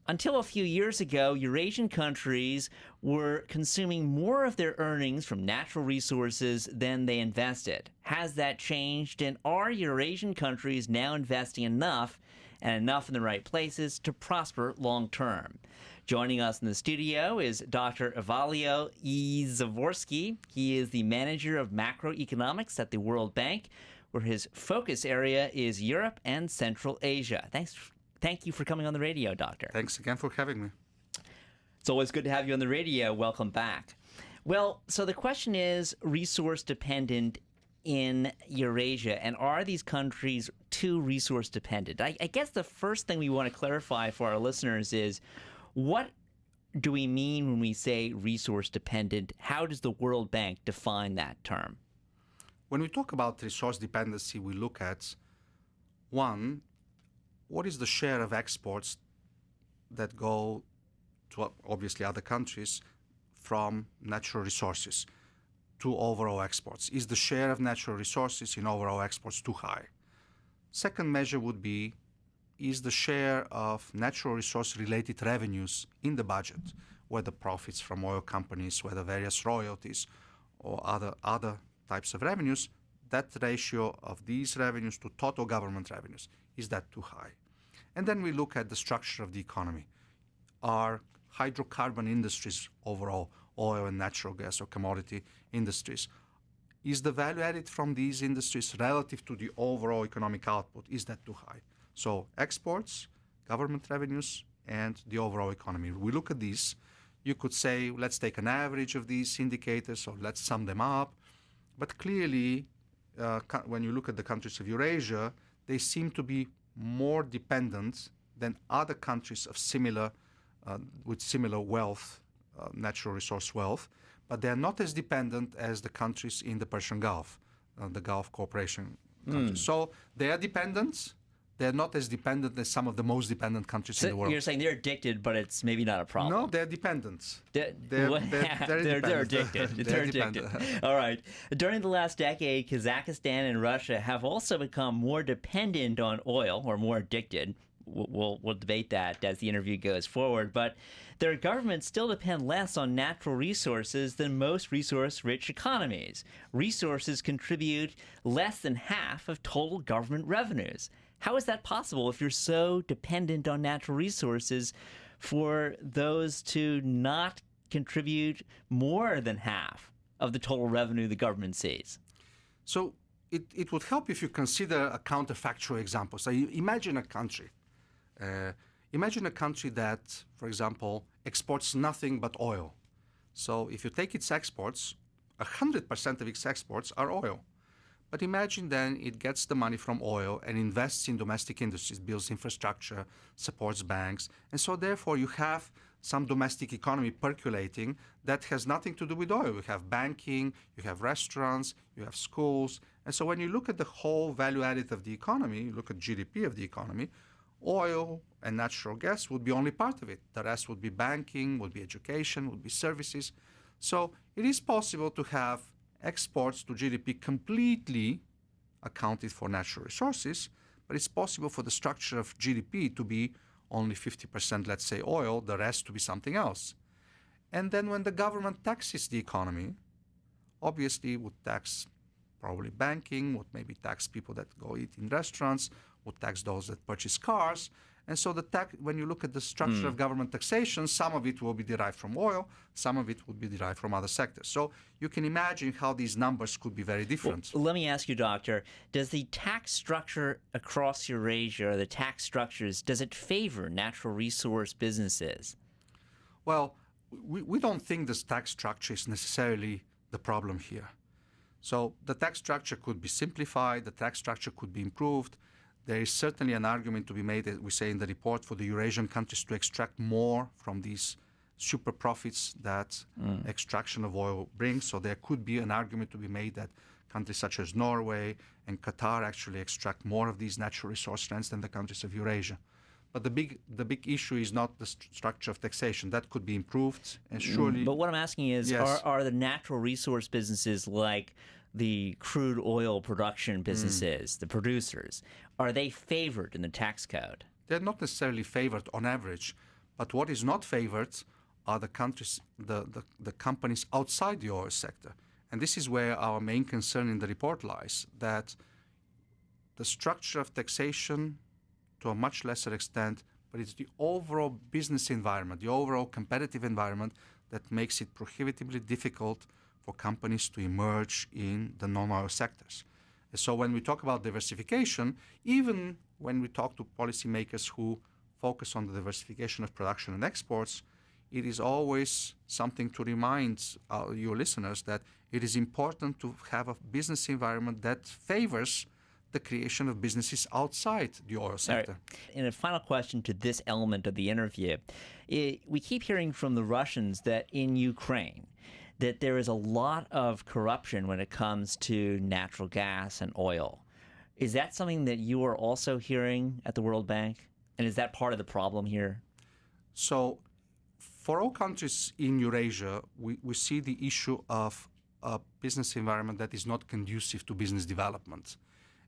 Until a few years ago, Eurasian countries were consuming more of their earnings from natural resources than they invested. Has that changed? And are Eurasian countries now investing enough and enough in the right places to prosper long term? Joining us in the studio is Dr. Ivailo Izvorski. He is the manager of macroeconomics at the World Bank, where his focus area is Europe and Central Asia. Thank you for coming on the radio, Doctor. Thanks again for having me. It's always good to have you on the radio. Welcome back. Well, so the question is resource dependent in Eurasia, and are these countries too resource dependent? I guess the first thing we want to clarify for our listeners is, what do we mean when we say resource dependent? How does the World Bank define that term? When we talk about resource dependency, we look at, one, what is the share of exports that go to obviously other countries from natural resources to overall exports? Is the share of natural resources in overall exports too high? Second measure would be, is the share of natural resource related revenues in the budget, whether profits from oil companies, whether various royalties or other types of revenues, that ratio of these revenues to total government revenues, is that too high? And then we look at the structure of the economy. Are hydrocarbon industries overall, oil and natural gas or commodity industries, is the value added from these industries relative to the overall economic output, is that too high? So exports, government revenues, and the overall economy. We look at these. You could say, let's take an average of these indicators or let's sum them up. But clearly, when you look at the countries of Eurasia, they seem to be more dependent than other countries of with similar wealth, natural resource wealth, but they are not as dependent as the countries in the Persian Gulf, the Gulf Cooperation countries. So they are dependent. They're not as dependent as some of the most dependent countries in the world. You're saying they're addicted, but it's maybe not a problem. No, they're dependent. They're addicted. They're addicted. All right. During the last decade, Kazakhstan and Russia have also become more dependent on oil, or more addicted. We'll debate that as the interview goes forward. But their governments still depend less on natural resources than most resource-rich economies. Resources contribute less than half of total government revenues. How is that possible if you're so dependent on natural resources for those to not contribute more than half of the total revenue the government sees? So it would help if you consider a counterfactual example. So you imagine a country. Imagine a country that, for example, exports nothing but oil. So if you take its exports, 100% of its exports are oil. But imagine then it gets the money from oil and invests in domestic industries, builds infrastructure, supports banks. And so therefore you have some domestic economy percolating that has nothing to do with oil. You have banking, you have restaurants, you have schools. And so when you look at the whole value added of the economy, you look at GDP of the economy, oil and natural gas would be only part of it. The rest would be banking, would be education, would be services. So it is possible to have exports to GDP completely accounted for natural resources, but it's possible for the structure of GDP to be only 50%, let's say, oil, the rest to be something else. And then when the government taxes the economy, obviously would tax probably banking, would maybe tax people that go eat in restaurants, would tax those that purchase cars. And so when you look at the structure of government taxation, some of it will be derived from oil, some of it would be derived from other sectors. So you can imagine how these numbers could be very different. Well, let me ask you, Doctor, does the tax structure across Eurasia, or the tax structures, does it favor natural resource businesses? Well, we don't think this tax structure is necessarily the problem here. So the tax structure could be simplified, the tax structure could be improved. There is certainly an argument to be made, as we say in the report, for the Eurasian countries to extract more from these super profits that extraction of oil brings. So there could be an argument to be made that countries such as Norway and Qatar actually extract more of these natural resource strengths than the countries of Eurasia. But the big issue is not the structure of taxation. That could be improved, and surely. But what I'm asking is, yes. are the natural resource businesses like the crude oil production businesses, the producers, are they favored in the tax code? They're not necessarily favored on average, But what is not favored are the countries, the companies outside the oil sector. And this is where our main concern in the report lies, that the structure of taxation, to a much lesser extent, but it's the overall business environment, the overall competitive environment that makes it prohibitively difficult for companies to emerge in the non-oil sectors. And so when we talk about diversification, even when we talk to policymakers who focus on the diversification of production and exports, it is always something to remind your listeners that it is important to have a business environment that favors the creation of businesses outside the oil sector. Right. And a final question to this element of the interview. We keep hearing from the Russians that in Ukraine, that there is a lot of corruption when it comes to natural gas and oil. Is that something that you are also hearing at the World Bank? And is that part of the problem here? So for all countries in Eurasia, we see the issue of a business environment that is not conducive to business development.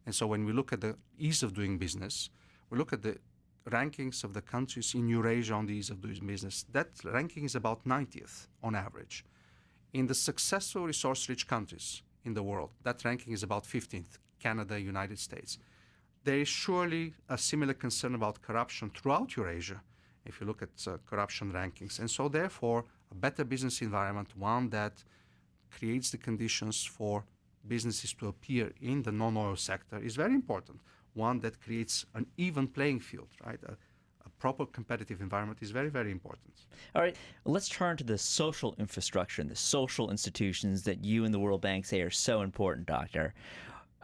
And so when we look at the ease of doing business, we look at the rankings of the countries in Eurasia on the ease of doing business. That ranking is about 90th on average. In the successful resource-rich countries in the world, that ranking is about 15th, Canada, United States. There is surely a similar concern about corruption throughout Eurasia, if you look at corruption rankings. And so therefore, a better business environment, one that creates the conditions for businesses to appear in the non-oil sector, is very important. One that creates an even playing field, right? A proper competitive environment is very, very important. All right, let's turn to the social infrastructure and the social institutions that you and the World Bank say are so important, Doctor.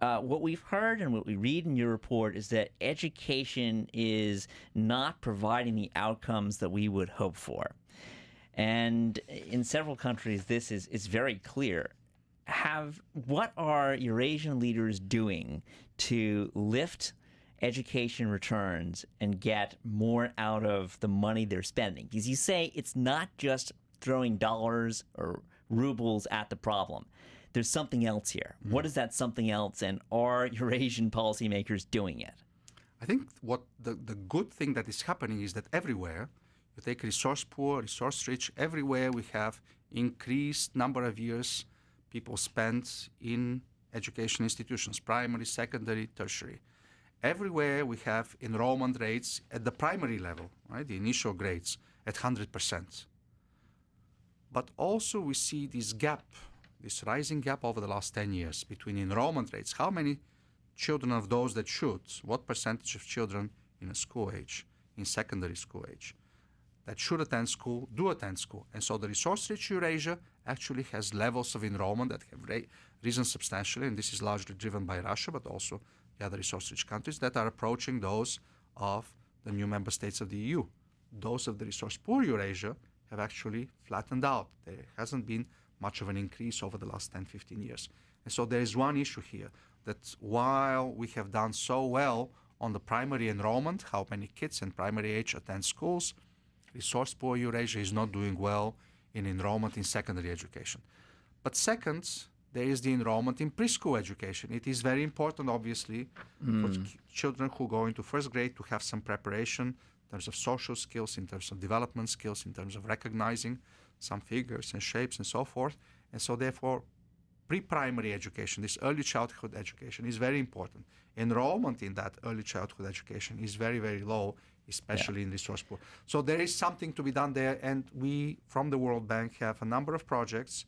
What we've heard and what we read in your report is that education is not providing the outcomes that we would hope for. And in several countries, this is very clear. What are Eurasian leaders doing to lift education returns and get more out of the money they're spending? Because you say it's not just throwing dollars or rubles at the problem. There's something else here. What is that something else, and are Eurasian policymakers doing it? I think what the good thing that is happening is that everywhere, you take resource poor, resource rich, everywhere we have increased number of years people spend in education institutions, primary, secondary, tertiary. Everywhere we have enrollment rates at the primary level, right, the initial grades, at 100%. But also we see this gap, this rising gap over the last 10 years between enrollment rates. How many children of those that should, what percentage of children in a school age, in secondary school age, that should attend school, do attend school. And so the resource-rich Eurasia actually has levels of enrollment that have risen substantially, and this is largely driven by Russia, but also the other resource-rich countries that are approaching those of the new member states of the EU. Those of the resource-poor Eurasia have actually flattened out. There hasn't been much of an increase over the last 10, 15 years. And so there is one issue here, that while we have done so well on the primary enrollment, how many kids in primary age attend schools, resource-poor Eurasia is not doing well in enrollment in secondary education. But second, there is the enrollment in preschool education. It is very important, obviously, for children who go into first grade to have some preparation in terms of social skills, in terms of development skills, in terms of recognizing some figures and shapes and so forth. And so therefore, pre-primary education, this early childhood education, is very important. Enrollment in that early childhood education is very, very low, especially in resource poor. So there is something to be done there, and we, from the World Bank, have a number of projects,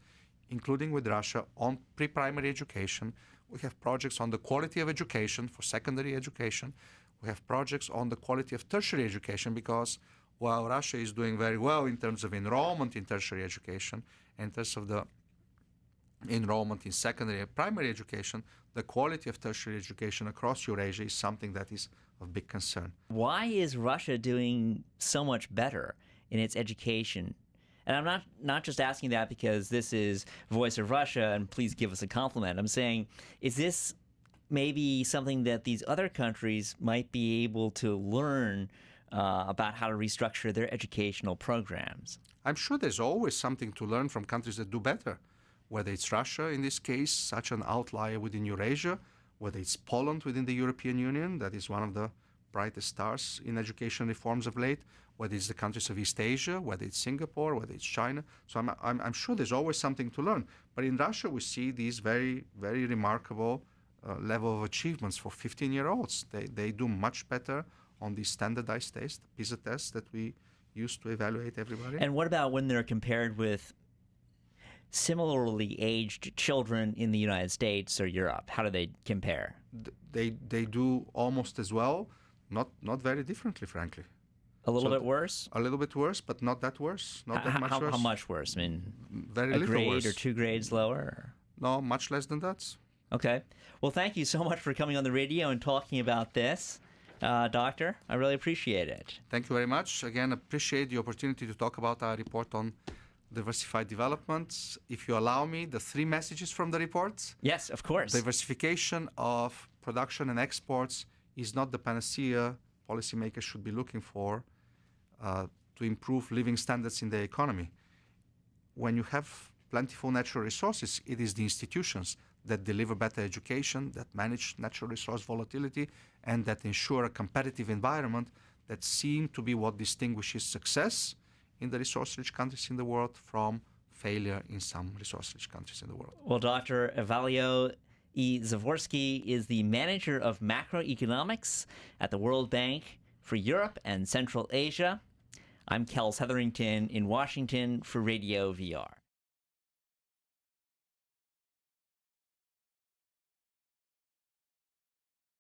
including with Russia, on pre-primary education. We have projects on the quality of education for secondary education. We have projects on the quality of tertiary education, because while Russia is doing very well in terms of enrollment in tertiary education, in terms of the enrollment in secondary and primary education, the quality of tertiary education across Eurasia is something that is of big concern. Why is Russia doing so much better in its education? And I'm not just asking that because this is Voice of Russia and please give us a compliment. I'm saying, is this maybe something that these other countries might be able to learn about how to restructure their educational programs? I'm sure there's always something to learn from countries that do better, whether it's Russia in this case, such an outlier within Eurasia, whether it's Poland within the European Union, that is one of the brightest stars in education reforms of late, whether it's the countries of East Asia, whether it's Singapore, whether it's China. So I'm sure there's always something to learn. But in Russia, we see these very, very remarkable level of achievements for 15-year-olds. They do much better on these standardized tests, PISA tests that we use to evaluate everybody. And what about when they're compared with similarly aged children in the United States or Europe? How do they compare? They do almost as well, not very differently, frankly. A little bit worse? A little bit worse, but not that worse. Not that much worse. How much worse? I mean, very a little grade worse. Or 2 grades lower? No, much less than that. Okay. Well, thank you so much for coming on the radio and talking about this, Doctor. I really appreciate it. Thank you very much. Again, appreciate the opportunity to talk about our report on diversified development. If you allow me, the 3 messages from the report. Yes, of course. Diversification of production and exports is not the panacea policymakers should be looking for to improve living standards in the economy. When you have plentiful natural resources, it is the institutions that deliver better education, that manage natural resource volatility, and that ensure a competitive environment that seem to be what distinguishes success in the resource-rich countries in the world from failure in some resource-rich countries in the world. Well, Dr. Ivailo Izvorski is the manager of macroeconomics at the World Bank for Europe and Central Asia. I'm Kels Hetherington in Washington for Radio VR.